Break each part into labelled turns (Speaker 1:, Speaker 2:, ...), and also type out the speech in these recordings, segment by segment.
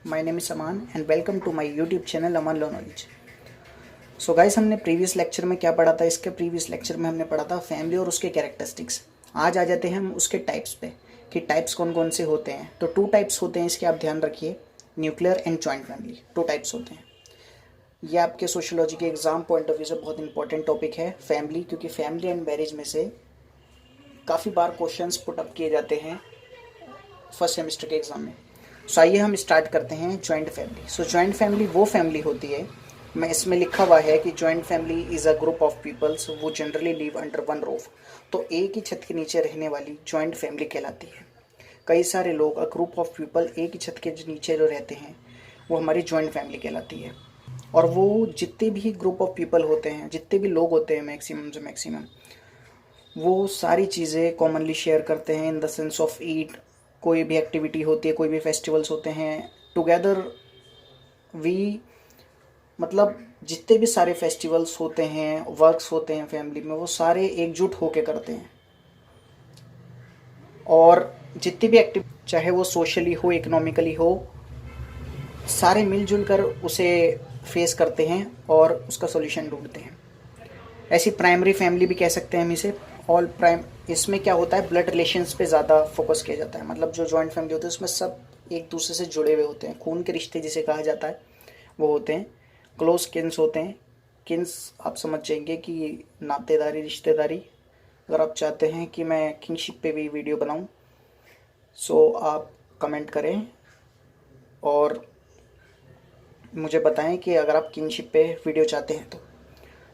Speaker 1: My name is Aman and welcome to my YouTube channel Aman law knowledge. So guys, हमने previous lecture में क्या पढ़ा था? इसके प्रीवियस लेक्चर में हमने पढ़ा था फैमिली और उसके कैरेक्टरिस्टिक्स। आज आ जाते हैं हम उसके टाइप्स पे कि टाइप्स कौन कौन से होते हैं। तो 2 टाइप्स होते हैं, इसके आप ध्यान रखिए, nuclear and joint family. 2 types होते हैं। ये आपके सोशियोलॉजी के एग्जाम पॉइंट ऑफ व्यू से बहुत इंपॉर्टेंट टॉपिक है फैमिली, क्योंकि फैमिली एंड मैरिज में से काफ़ी बार क्वेश्चंस पुट अप किए जाते हैं फर्स्ट सेमेस्टर के एग्ज़ाम में। सो आइए हम स्टार्ट करते हैं joint family. So joint family वो फैमिली होती है, मैं इसमें लिखा हुआ है कि joint family is a group of peoples वो generally live under one roof. तो एक ही छत के नीचे रहने वाली जॉइंट फैमिली कहलाती है। कई सारे लोग, अ ग्रुप ऑफ पीपल, एक ही छत के नीचे जो रहते हैं वो हमारी जॉइंट फैमिली कहलाती है। और वो जितने भी ग्रुप ऑफ पीपल होते हैं, जितने भी लोग होते हैं, मैक्सिमम से मैक्सिमम वो सारी चीज़ें कॉमनली शेयर करते हैं इन द सेंस ऑफ ईट। कोई भी एक्टिविटी होती है, कोई भी फेस्टिवल्स होते हैं, टुगेदर वी, मतलब जितने भी सारे फेस्टिवल्स होते हैं, वर्क्स होते हैं फैमिली में, वो सारे एकजुट होके करते हैं। और जितनी भी एक्टिविटी, चाहे वो सोशली हो, इकोनॉमिकली हो, सारे मिलजुल कर उसे फेस करते हैं और उसका सॉल्यूशन ढूंढते हैं। ऐसी प्राइमरी फैमिली भी कह सकते हैं हम इसे। ऑल प्राइम, इसमें क्या होता है, ब्लड रिलेशंस पे ज़्यादा फोकस किया जाता है। मतलब जो जॉइंट फैमिली होती है उसमें सब एक दूसरे से जुड़े हुए होते हैं, खून के रिश्ते जिसे कहा जाता है वो होते हैं, क्लोज किन्स होते हैं। किन्स आप समझ जाएंगे कि नातेदारी, रिश्तेदारी। अगर आप चाहते हैं कि मैं किंगशिप पे भी वीडियो बनाऊं, सो आप कमेंट करें और मुझे बताएं कि अगर आप किंगशिप पे वीडियो चाहते हैं तो।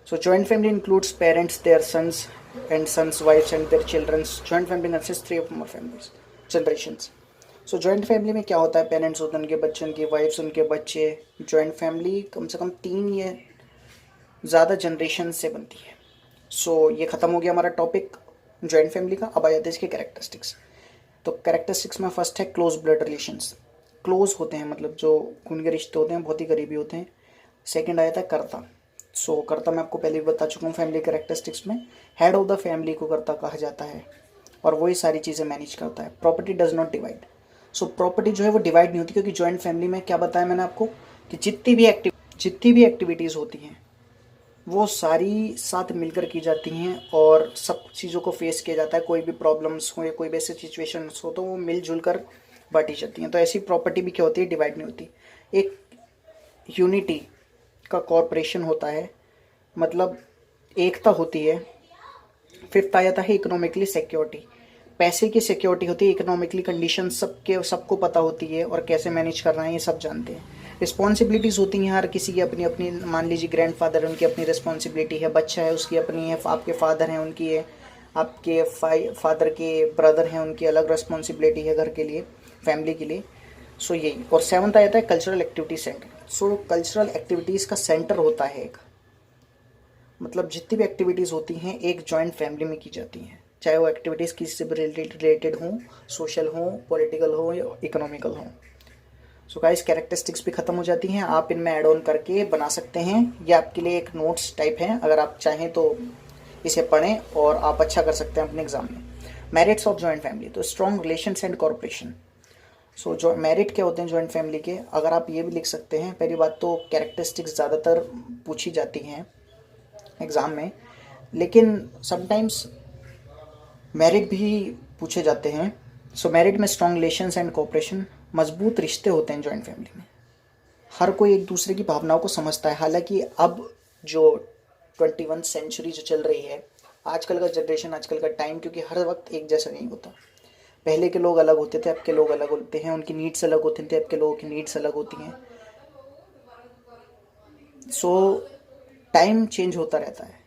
Speaker 1: So joint family includes parents, their sons and sons' wives and their children's. Joint family consists 3 or more families, generations. So joint family में क्या होता है, पेरेंट्स होते हैं, उनके बच्चे, उनकी वाइफ्स, उनके बच्चे। जॉइंट फैमिली कम से कम 3 या ज़्यादा जनरेशन से बनती है। सो ये ख़त्म हो गया हमारा टॉपिक जॉइंट फैमिली का। अब आ जाते हैं इसके कैरेक्टरिस्टिक्स। तो कैरेक्टरिस्टिक्स में फर्स्ट है क्लोज ब्लड रिलेशंस। क्लोज होते हैं, मतलब जो खून के रिश्ते होते हैं, बहुत ही करीबी होते हैं। सेकेंड आया था कर्ता। सो कर्ता मैं आपको पहले भी बता चुका हूँ फैमिली कैरेक्टरिस्टिक्स में। हेड ऑफ द फैमिली को कर्ता कहा जाता है और वही सारी चीज़ें मैनेज करता है। Property does not divide. So property जो है वो डिवाइड नहीं होती, क्योंकि जॉइंट फैमिली में क्या बताया मैंने आपको कि जितनी भी एक्टिविटीज़ होती हैं वो सारी साथ मिलकर की जाती हैं और सब चीज़ों को फेस किया जाता है। कोई भी प्रॉब्लम्स हो या कोई भी ऐसी सिचुएशंस हो तो वो मिलजुल कर बांटी जाती हैं। तो ऐसी प्रॉपर्टी भी क्या होती है, डिवाइड नहीं होती। एक यूनिटी का कॉर्पोरेशन होता है, मतलब एकता होती है। फिफ्थ आ जाता है इकोनॉमिकली सिक्योरिटी। पैसे की सिक्योरिटी होती है, इकोनॉमिकली कंडीशन सबको पता होती है और कैसे मैनेज करना है ये सब जानते हैं। रिस्पॉन्सिबिलिटीज़ होती हैं हर किसी की अपनी अपनी। मान लीजिए ग्रैंडफादर है, उनकी अपनी रिस्पॉन्सिबिलिटी है। बच्चा है, उसकी अपनी है। आपके फादर हैं, उनकी है। आपके फादर के ब्रदर हैं, उनकी अलग रिस्पॉन्सिबिलिटी है घर के लिए, फैमिली के लिए। सो यही। और 7th आ जाता है कल्चरल एक्टिविटी सेंटर। सो कल्चरल एक्टिविटीज़ का सेंटर होता है एक, मतलब जितनी भी एक्टिविटीज़ होती हैं एक जॉइंट फैमिली में की जाती हैं, चाहे वो एक्टिविटीज़ किसी से भी रिलेटेड हों, सोशल हों, पॉलिटिकल हो या इकोनॉमिकल हों। सो गाइस, कैरेक्टरिस्टिक्स भी ख़त्म हो जाती हैं, आप इनमें ऐड ऑन करके बना सकते हैं। ये आपके लिए एक नोट्स टाइप है, अगर आप चाहें तो इसे पढ़ें और आप अच्छा कर सकते हैं अपने एग्जाम में। मेरिट्स ऑफ जॉइंट फैमिली, तो स्ट्रॉन्ग रिलेशंस एंड कॉर्पोरेशन। सो जो मेरिट क्या होते हैं जॉइंट फैमिली के, अगर आप ये भी लिख सकते हैं। पहली बात तो कैरेक्टरिस्टिक्स ज़्यादातर पूछी जाती हैं एग्ज़ाम में, लेकिन समटाइम्स मेरिट भी पूछे जाते हैं। सो मेरिट में स्ट्रॉन्ग रिलेशंस एंड कोऑपरेशन, मजबूत रिश्ते होते हैं जॉइंट फैमिली में। हर कोई एक दूसरे की भावनाओं को समझता है। हालांकि अब जो 21 सेंचुरी जो चल रही है, आजकल का जनरेशन, आजकल का टाइम, क्योंकि हर वक्त एक जैसा नहीं होता। पहले के लोग अलग होते थे, अब के लोग अलग होते हैं, उनकी नीड्स अलग होते थे, अब के लोगों की नीड्स अलग होती हैं। सो टाइम चेंज होता रहता है,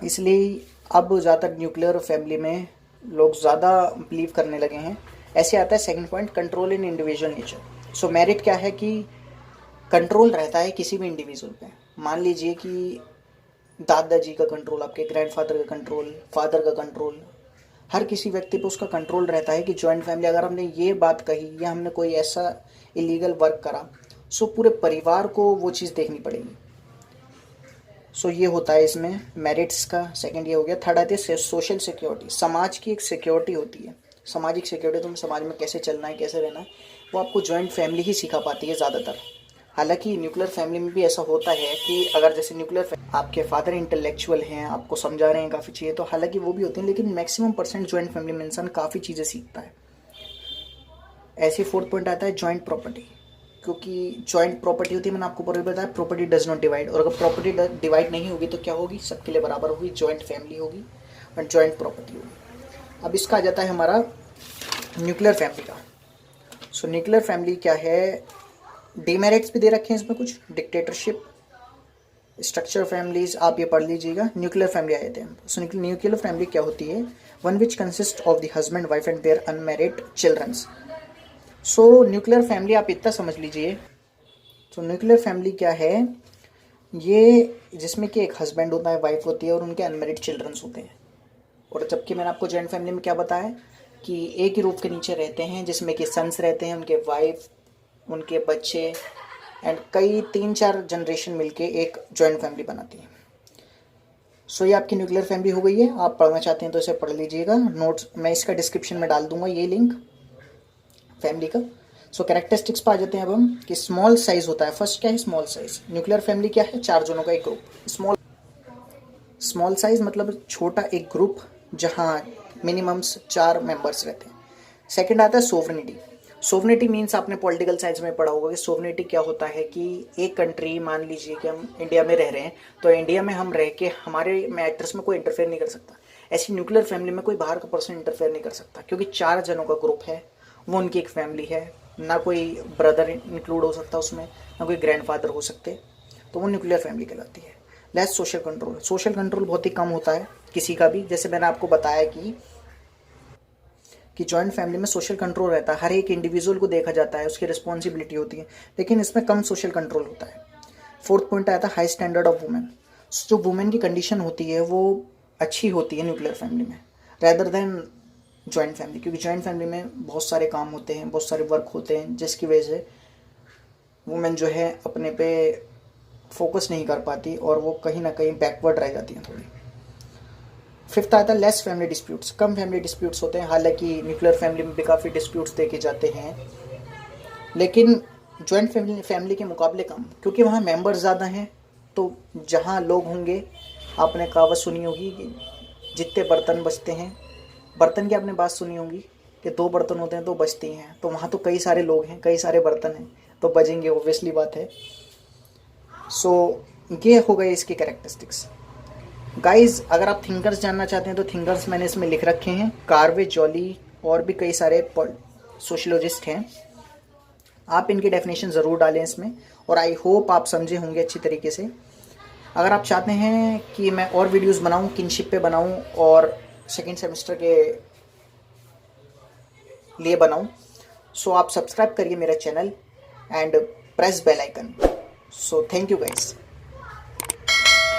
Speaker 1: इसलिए अब ज़्यादातर न्यूक्लियर फैमिली में लोग ज़्यादा बिलीव करने लगे हैं। ऐसे आता है सेकंड पॉइंट, कंट्रोल इन इंडिविजुअल नेचर। सो मेरिट क्या है कि कंट्रोल रहता है किसी भी इंडिविजुअल पे। मान लीजिए कि दादाजी का कंट्रोल, आपके ग्रैंडफादर का कंट्रोल, फादर का कंट्रोल, हर किसी व्यक्ति पे उसका कंट्रोल रहता है कि जॉइंट फैमिली, अगर हमने ये बात कही या हमने कोई ऐसा इलीगल वर्क करा, सो पूरे परिवार को वो चीज़ देखनी पड़ेगी। सो ये होता है इसमें मेरिट्स का। सेकंड ये हो गया। थर्ड आती है सोशल सिक्योरिटी, समाज की एक सिक्योरिटी होती है। सामाजिक सिक्योरिटी, तुम्हें समाज में कैसे चलना है, कैसे रहना है, वो आपको जॉइंट फैमिली ही सिखा पाती है ज़्यादातर। हालांकि न्यूक्लियर फैमिली में भी ऐसा होता है कि अगर जैसे न्यूक्लियर आपके फादर इंटेलेक्चुअल हैं, आपको समझा रहे हैं काफ़ी चीज़ें, तो हालांकि वो भी होती हैं, लेकिन मैक्सिमम परसेंट जॉइंट फैमिली में इंसान काफ़ी चीज़ें सीखता है। ऐसे 4th पॉइंट आता है जॉइंट प्रॉपर्टी, क्योंकि जॉइंट प्रॉपर्टी होती है, मैंने आपको पूर्व बताया प्रॉपर्टी डज नॉट डिवाइड, और अगर प्रॉपर्टी डिवाइड नहीं होगी तो क्या होगी, सबके लिए बराबर होगी, जॉइंट फैमिली होगी और जॉइंट प्रॉपर्टी होगी। अब इसका आ जाता है हमारा न्यूक्लियर फैमिली का। सो न्यूक्लियर फैमिली क्या है, डीमेरिट्स भी दे रखे हैं इसमें कुछ, डिक्टेटरशिप, स्ट्रक्चर फैमिलीज, आप ये पढ़ लीजिएगा। न्यूक्लियर फैमिली आ जाते हैं। सो न्यूक्लियर फैमिली क्या होती है, one which consist of the husband wife and their unmarried childrens. So nuclear family आप इतना समझ लीजिए। तो न्यूक्लियर फैमिली क्या है, ये जिसमें कि एक हस्बैंड होता है, वाइफ होती है और उनके अनमैरिड चिल्ड्रंस होते हैं। और जबकि मैंने आपको जॉइंट फैमिली में क्या बताया कि एक ही रूफ के नीचे रहते हैं, जिसमें कि सन्स रहते हैं, उनके वाइफ, उनके बच्चे एंड कई 3-4 जनरेशन मिलके एक जॉइंट फैमिली बनाती है। सो ये आपकी न्यूक्लियर फैमिली हो गई है। आप पढ़ना चाहते हैं तो इसे पढ़ लीजिएगा, नोट्स मैं इसका डिस्क्रिप्शन में डाल दूंगा ये लिंक फैमिली का। सो कैरेक्टरिस्टिक्स पर आ जाते हैं अब हम कि स्मॉल साइज होता है। फर्स्ट क्या है, स्मॉल साइज। न्यूक्लियर फैमिली क्या है, 4 जनों का एक ग्रुप। स्मॉल साइज मतलब छोटा एक ग्रुप जहाँ मिनिमम्स 4 मेंबर्स रहते हैं। सेकंड आता है सोवरेनिटी। सोवरेनिटी मीन्स आपने पॉलिटिकल साइंस में पढ़ा होगा कि सोवरेनिटी क्या होता है कि एक कंट्री, मान लीजिए कि हम इंडिया में रह रहे हैं, तो इंडिया में हम रह के हमारे मैटर्स में कोई इंटरफेयर नहीं कर सकता। ऐसी न्यूक्लियर फैमिली में कोई बाहर का पर्सन इंटरफेयर नहीं कर सकता, क्योंकि 4 जनों का ग्रुप है, वो उनकी एक फैमिली है, ना कोई ब्रदर इंक्लूड हो सकता उसमें, ना कोई ग्रैंडफादर हो सकते, तो वो न्यूक्लियर फैमिली कहलाती है। Less social control. Social control बहुत ही कम होता है किसी का भी। जैसे मैंने आपको बताया कि जॉइंट फैमिली में सोशल कंट्रोल रहता है, हर एक इंडिविजुअल को देखा जाता है, उसकी रिस्पॉन्सिबिलिटी होती है, लेकिन इसमें कम सोशल कंट्रोल होता है। 4th पॉइंट आया था हाई स्टैंडर्ड ऑफ वुमेन। जो वुमेन की कंडीशन होती है वो अच्छी होती है न्यूक्लियर फैमिली में रैदर देन जॉइंट फैमिली, क्योंकि जॉइंट फैमिली में बहुत सारे काम होते हैं, बहुत सारे वर्क होते हैं, जिसकी वजह से वुमेन जो है अपने पे फोकस नहीं कर पाती और वो कहीं ना कहीं बैकवर्ड रह जाती हैं थोड़ी। 5th आता है लेस फैमिली डिस्प्यूट्स। कम फैमिली डिस्प्यूट्स होते हैं। हालांकि न्यूक्लियर फैमिली में भी काफ़ी डिस्प्यूट्स देखे जाते हैं, लेकिन जॉइंट फैमिली के मुकाबले कम, क्योंकि वहाँ मेंबर्स ज़्यादा हैं। तो जहाँ लोग होंगे, आपने कहावत सुनी होगी कि जितने बर्तन बचते हैं, बर्तन की आपने बात सुनी होगी कि 2 बर्तन होते हैं तो बचते ही हैं। तो वहाँ तो कई सारे लोग हैं, कई सारे बर्तन हैं, तो बजेंगे, ऑब्वियसली बात है। सो ये हो गए इसके कैरेक्टरिस्टिक्स। गाइज अगर आप थिंकर्स जानना चाहते हैं तो थिंकर्स मैंने इसमें लिख रखे हैं, कार्वे, जॉली और भी कई सारे सोशलोजिस्ट हैं। आप इनकी डेफिनेशन ज़रूर डालें इसमें, और आई होप आप समझे होंगे अच्छी तरीके से। अगर आप चाहते हैं कि मैं और वीडियोस बनाऊं, किनशिप पे बनाऊं और सेकेंड सेमेस्टर के लिए बनाऊं, सो आप सब्सक्राइब करिए मेरा channel and press bell icon. So thank you guys.